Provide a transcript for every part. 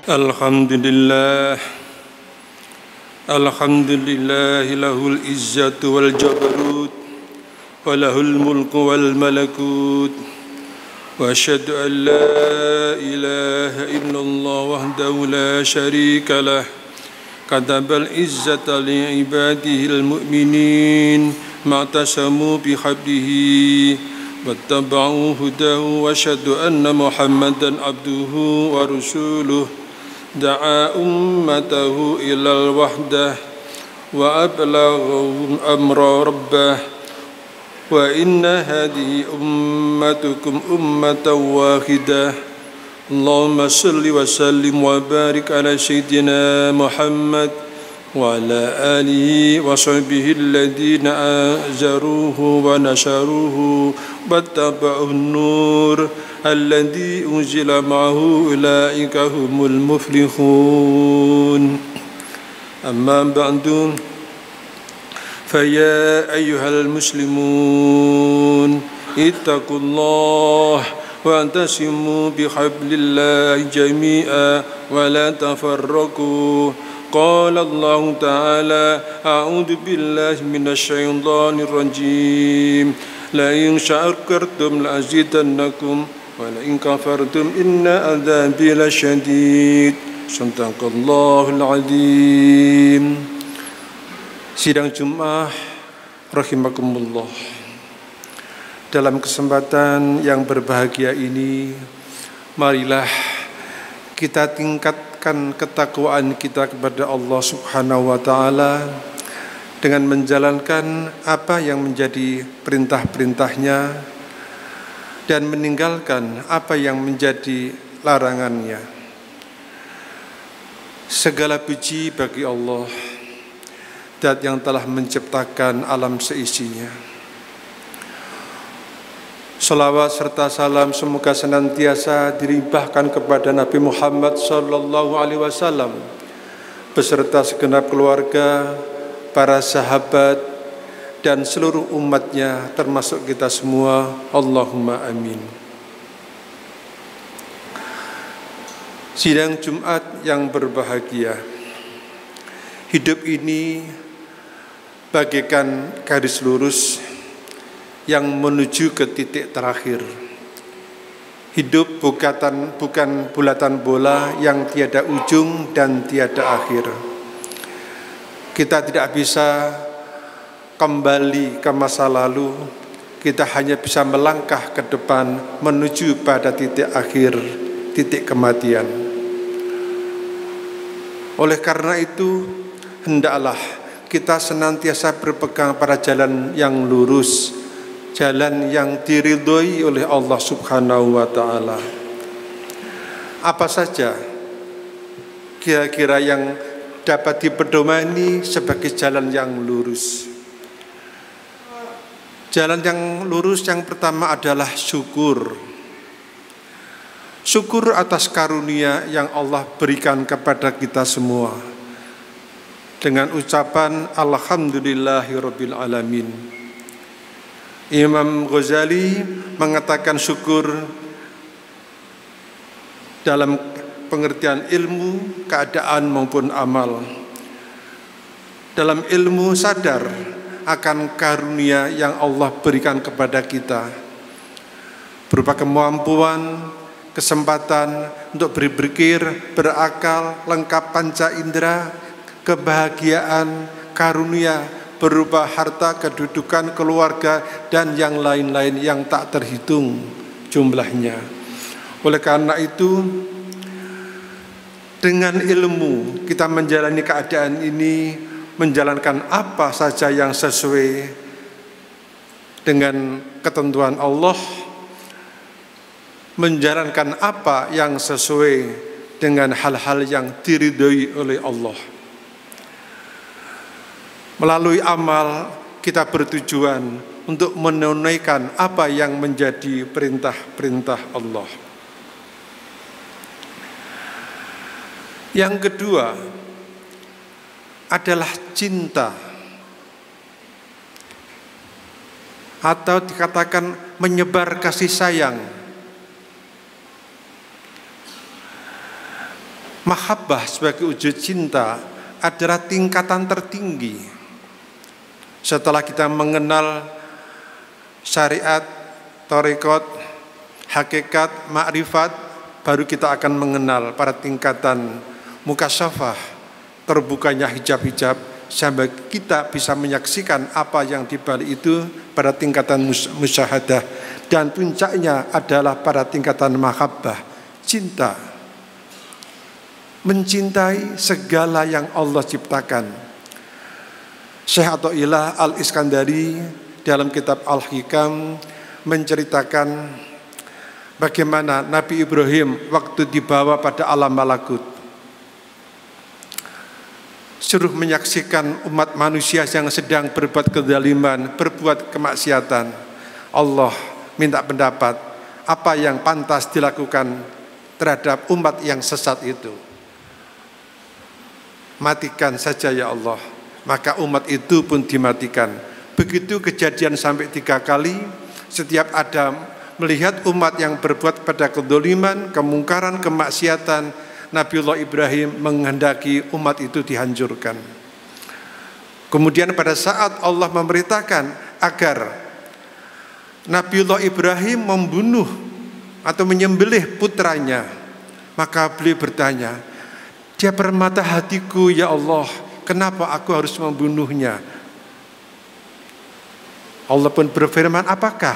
Alhamdulillah, Alhamdulillah lahul izzatu wal jabarut wa lahul mulku wal malakut wa asyhadu an la ilaha illallah wahdahu la syarika lah katabal izzata li ibadihil mu'minin ma'tasamu bihablihi wattaba'u hudahu wa asyhadu anna muhammadan abduhu wa rasuluh da'a ummatahu ilal wahdah wa ablaghahum amra rabbah wa inna hadhihi ummatukum ummatan wahidah. Allahumma salli wa sallim wa barik ala sayyidina Muhammad wa ala alihi wa sahbihi alladhina azaruhu wa nasharuhu wattaba'un nur alladhi unzila ma'ahu ulaika humul muflihun. Amma ba'du, faya ayyuhal muslimun ittaqullah wa antasimu bihablillahi jami'a wa la tafarraqu. Qala Allah ta'ala a'udzu billahi minasyaitonir rajim la in syakartum la azidannakum wa la in kafartum inna adzabi lasyadid. Sadaqallahul azim. Sidang Jumat rahimakumullah. Dalam kesempatan yang berbahagia ini, marilah kita tingkatkan ketakwaan kita kepada Allah Subhanahu wa taala dengan menjalankan apa yang menjadi perintah-perintahnya dan meninggalkan apa yang menjadi larangannya. Segala puji bagi Allah, Zat yang telah menciptakan alam seisinya. Salawat serta salam semoga senantiasa dilimpahkan kepada Nabi Muhammad sallallahu alaihi wasallam beserta segenap keluarga, para sahabat dan seluruh umatnya termasuk kita semua. Allahumma amin. Sidang Jumat yang berbahagia, hidup ini bagaikan garis lurus yang menuju ke titik terakhir. Hidup bukan bulatan bola yang tiada ujung dan tiada akhir. Kita tidak bisa kembali ke masa lalu. Kita hanya bisa melangkah ke depan menuju pada titik akhir, titik kematian. Oleh karena itu, hendaklah kita senantiasa berpegang pada jalan yang lurus, jalan yang diridhoi oleh Allah Subhanahu wa taala. Apa saja kira-kira yang dapat dipedomani sebagai jalan yang lurus? Jalan yang lurus yang pertama adalah syukur. Syukur atas karunia yang Allah berikan kepada kita semua dengan ucapan alhamdulillahirabbil alamin. Imam Ghazali mengatakan syukur dalam pengertian ilmu, keadaan maupun amal. Dalam ilmu sadar akan karunia yang Allah berikan kepada kita berupa kemampuan, kesempatan untuk berpikir, berakal, lengkap panca indera, kebahagiaan, karunia berupa harta, kedudukan, keluarga, dan yang lain-lain yang tak terhitung jumlahnya. Oleh karena itu, dengan ilmu kita menjalani keadaan ini, menjalankan apa saja yang sesuai dengan ketentuan Allah, menjalankan apa yang sesuai dengan hal-hal yang diridhoi oleh Allah. Melalui amal kita bertujuan untuk menunaikan apa yang menjadi perintah-perintah Allah. Yang kedua adalah cinta, atau dikatakan menyebar kasih sayang. Mahabbah sebagai wujud cinta adalah tingkatan tertinggi. Setelah kita mengenal syariat, thariqat, hakikat, ma'rifat, baru kita akan mengenal pada tingkatan mukasyafah, terbukanya hijab-hijab, sampai kita bisa menyaksikan apa yang dibalik itu pada tingkatan musyahadah, dan puncaknya adalah pada tingkatan mahabbah, cinta, mencintai segala yang Allah ciptakan. Syekh Athaillah Al-Iskandari dalam kitab Al-Hikam menceritakan bagaimana Nabi Ibrahim waktu dibawa pada alam malakut, suruh menyaksikan umat manusia yang sedang berbuat kezaliman, berbuat kemaksiatan. Allah minta pendapat apa yang pantas dilakukan terhadap umat yang sesat itu. Matikan saja ya Allah. Maka umat itu pun dimatikan. Begitu kejadian sampai 3 kali. Setiap ada melihat umat yang berbuat pada kezaliman, kemungkaran, kemaksiatan, Nabiullah Ibrahim menghendaki umat itu dihancurkan. Kemudian pada saat Allah memerintahkan agar Nabiullah Ibrahim membunuh atau menyembelih putranya, maka beliau bertanya, dia permata hatiku ya Allah, kenapa aku harus membunuhnya? Allah pun berfirman, apakah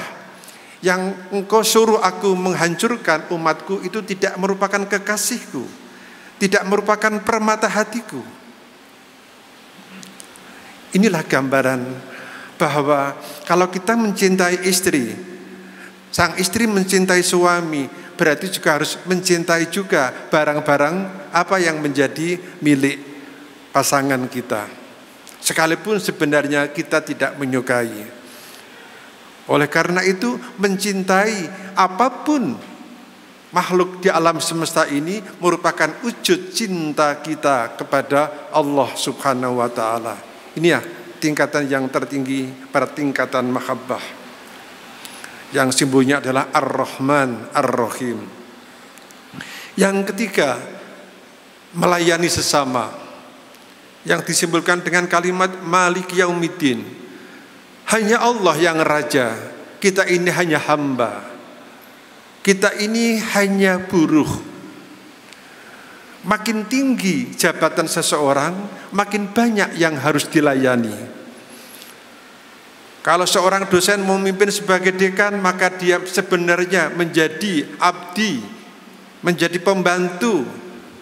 yang engkau suruh aku menghancurkan umatku itu tidak merupakan kekasihku, tidak merupakan permata hatiku? Inilah gambaran bahwa kalau kita mencintai istri, sang istri mencintai suami, berarti juga harus mencintai juga barang-barang apa yang menjadi milik pasangan kita, sekalipun sebenarnya kita tidak menyukai. Oleh karena itu, mencintai apapun makhluk di alam semesta ini merupakan wujud cinta kita kepada Allah Subhanahu wa ta'ala. Ini ya tingkatan yang tertinggi pada tingkatan mahabbah, yang simbolnya adalah Ar-Rahman Ar-Rahim. Yang ketiga, melayani sesama, yang disimbolkan dengan kalimat Malik Yaumiddin. Hanya Allah yang raja, kita ini hanya hamba, kita ini hanya buruh. Makin tinggi jabatan seseorang, makin banyak yang harus dilayani. Kalau seorang dosen memimpin sebagai dekan, maka dia sebenarnya menjadi abdi, menjadi pembantu,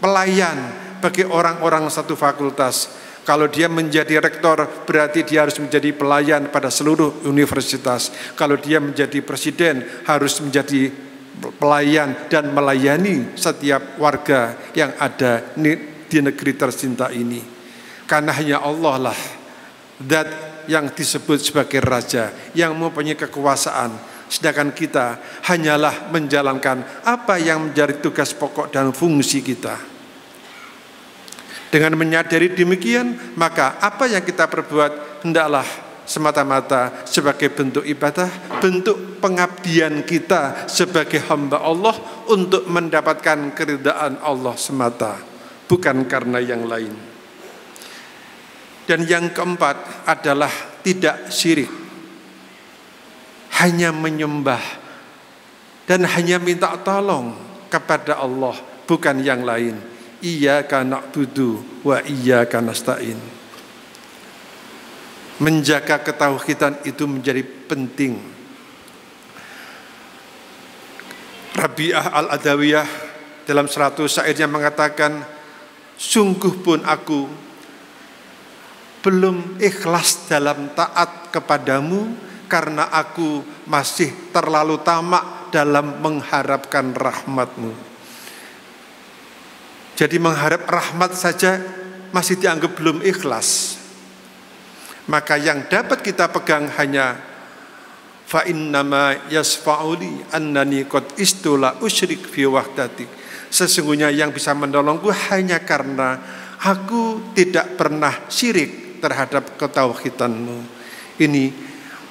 pelayan bagi orang-orang satu fakultas. Kalau dia menjadi rektor, berarti dia harus menjadi pelayan pada seluruh universitas. Kalau dia menjadi presiden, harus menjadi pelayan dan melayani setiap warga yang ada di negeri tercinta ini. Karena hanya Allah lah zat yang disebut sebagai raja, yang mempunyai kekuasaan, sedangkan kita hanyalah menjalankan apa yang menjadi tugas pokok dan fungsi kita. Dengan menyadari demikian, maka apa yang kita perbuat hendaklah semata-mata sebagai bentuk ibadah, bentuk pengabdian kita sebagai hamba Allah untuk mendapatkan keridhaan Allah semata, bukan karena yang lain. Dan yang keempat adalah tidak syirik, hanya menyembah dan hanya minta tolong kepada Allah, bukan yang lain. Iyyaka na'budu wa iyyaka nasta'in. Menjaga ketauhidan itu menjadi penting. Rabi'ah Al-Adawiyah dalam 100 syairnya mengatakan, sungguh pun aku belum ikhlas dalam taat kepadamu karena aku masih terlalu tamak dalam mengharapkan rahmatmu. Jadi mengharap rahmat saja masih dianggap belum ikhlas. Maka yang dapat kita pegang hanya fa innama yasfa'uli annani qad istula usyrik fi wahdatik. Sesungguhnya yang bisa menolongku hanya karena aku tidak pernah syirik terhadap ketauhidanmu. Ini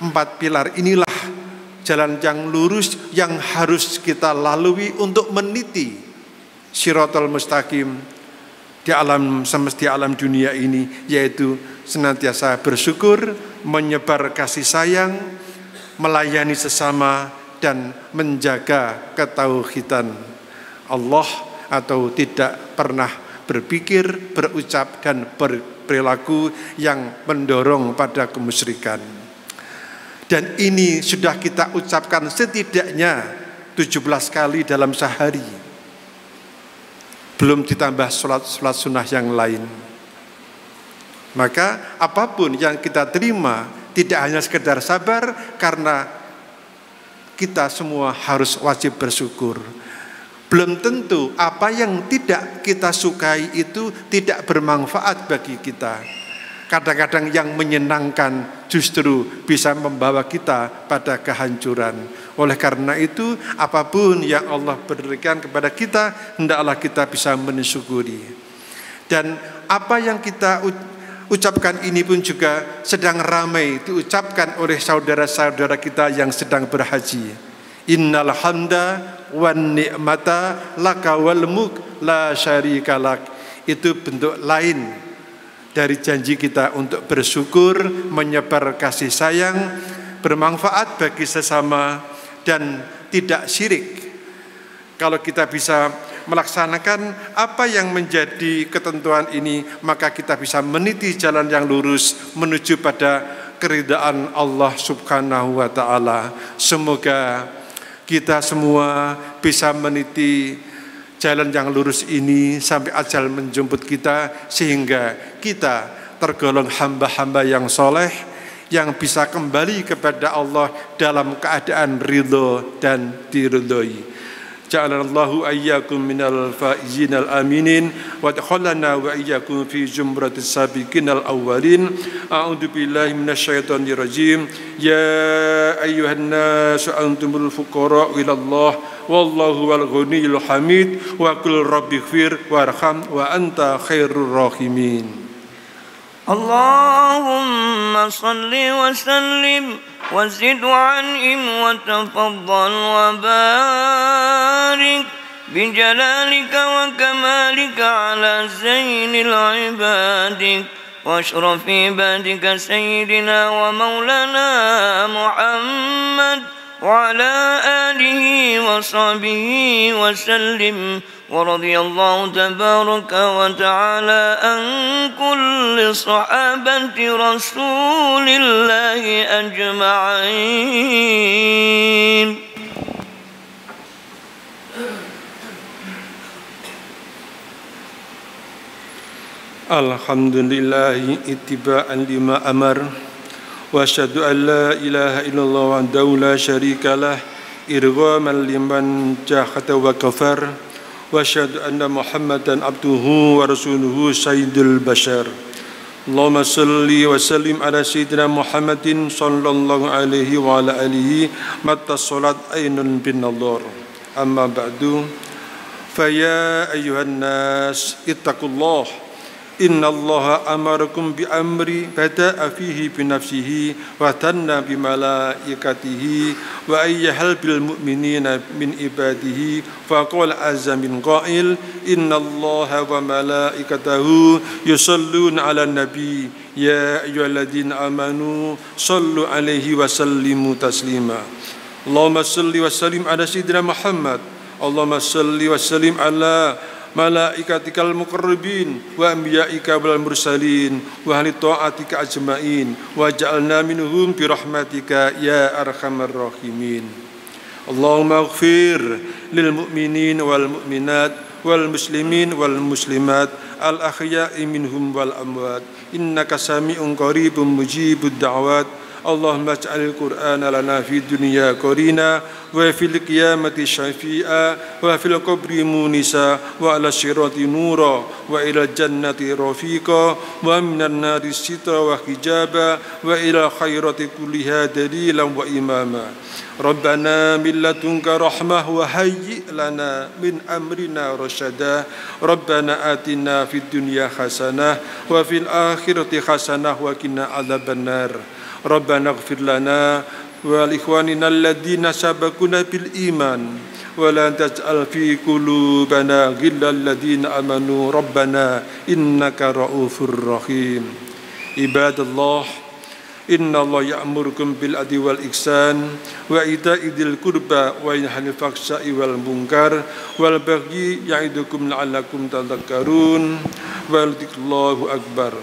4 pilar, inilah jalan yang lurus yang harus kita lalui untuk meniti Shiratal Mustaqim, di alam semesta, alam dunia ini, yaitu senantiasa bersyukur, menyebar kasih sayang, melayani sesama, dan menjaga ketauhidan Allah, atau tidak pernah berpikir, berucap, dan berperilaku yang mendorong pada kemusyrikan. Dan ini sudah kita ucapkan setidaknya 17 kali dalam sehari, belum ditambah sholat sunnah yang lain. Maka apapun yang kita terima tidak hanya sekedar sabar, karena kita semua harus wajib bersyukur. Belum tentu apa yang tidak kita sukai itu tidak bermanfaat bagi kita. Kadang-kadang yang menyenangkan justru bisa membawa kita pada kehancuran. Oleh karena itu, apapun yang Allah berikan kepada kita, hendaklah kita bisa mensyukuri. Dan apa yang kita ucapkan ini pun juga sedang ramai diucapkan oleh saudara-saudara kita yang sedang berhaji. Innal hamda wan ni'mata laka wal mulk la syarika lak. Itu bentuk lain dari janji kita untuk bersyukur, menyebar kasih sayang, bermanfaat bagi sesama, dan tidak syirik. Kalau kita bisa melaksanakan apa yang menjadi ketentuan ini, maka kita bisa meniti jalan yang lurus menuju pada keridhaan Allah Subhanahu wa ta'ala. Semoga kita semua bisa meniti jalan yang lurus ini sampai ajal menjemput kita, sehingga kita tergolong hamba-hamba yang soleh, yang bisa kembali kepada Allah dalam keadaan ridho dan diridhoi. Ja'alallahu ayyakum minal faizin al-aminin wa adkhalana wa iyyakum fi zumratis sabiqin al-awwalin. A'udzu billahi minasyaitonir rajim. Ya ayyuhan nas antumul fuqara ila Allah wallahu wal ghaniyyul hamid wa qul rabbighfir warham wa anta khairur rahimin. Allahumma salli wa sallim وزد وعنهم وتفضل وبارك بجلالك وكمالك على زين العباد واشرف عبادك سيدنا ومولانا محمد وعلى آله وصحبه وسلم ورضي الله تبارك وتعالى عن كل صحابة رسول الله أجمعين. Alhamdulillah ittiba'an lima amar wa asyhadu an la ilaha illallah wahdahu la syarika lah irghaman liman jahada wa kafar wa asyhadu anna Muhammadan abduhu wa rasuluhu sayyidul bashar. Allahumma salli wa sallim ala sayyidina Muhammadin sallallahu alaihi wa ala alihi matta salat ainun bin nadhar. Amma ba'du, fa ya ayyuhan nas ittaqullah. Inna allaha amarakum bi amri bada'a fihi bi nafsihi wa tanna bi malaikatihi wa ayyahal bil mu'minina min ibadihi fa qala azza min qail inna allaha wa malaikatahu yusalluna ala nabi ya ayyuhalladzina amanu sallu alaihi wa sallimu taslima. Allahumma salli wa sallim ala sayyidina Muhammad. Allahumma salli wa sallim ala malaikatikal muqarrabin wa anbiya'ika wal mursalin wa ahli ta'atika ajma'in wa ja'alna minhum bi rahmatika ya arhamar rahimin. Allahumma ighfir lil mu'minin wal mu'minat wal muslimin wal muslimat al ahya'i minhum wal amwat innaka sami'un qaribun mujibud da'wat. Allahumma ij'alil Qur'ana lana fid dunya qarina wa fil qiyamati syafi'a wa fil qabri munisa wa ala sirati nura wa ila jannati rafiqa wa minan nari sitra wa hijaba wa ila khairati kulliha dalilan wa imama. Rabbana min ladunka rahmah wa hayyi' lana min amrina rasyada. Rabbana atina fid dunya hasanah wa fil akhirati hasanah wa qina adzabannar. Rabbana ighfir lana wa li ikhwanina alladziina sabaquna bil iman ولا تجعل في قلوبنا غلا للذين آمنوا ربنا إنك رؤوف رحيم عباد الله إن الله يأمركم بالعدل والإحسان وإيتاء ذي القربى وينهى عن الفحشاء والمنكر والبغي يعظكم لعلكم تذكرون ولذكر الله أكبر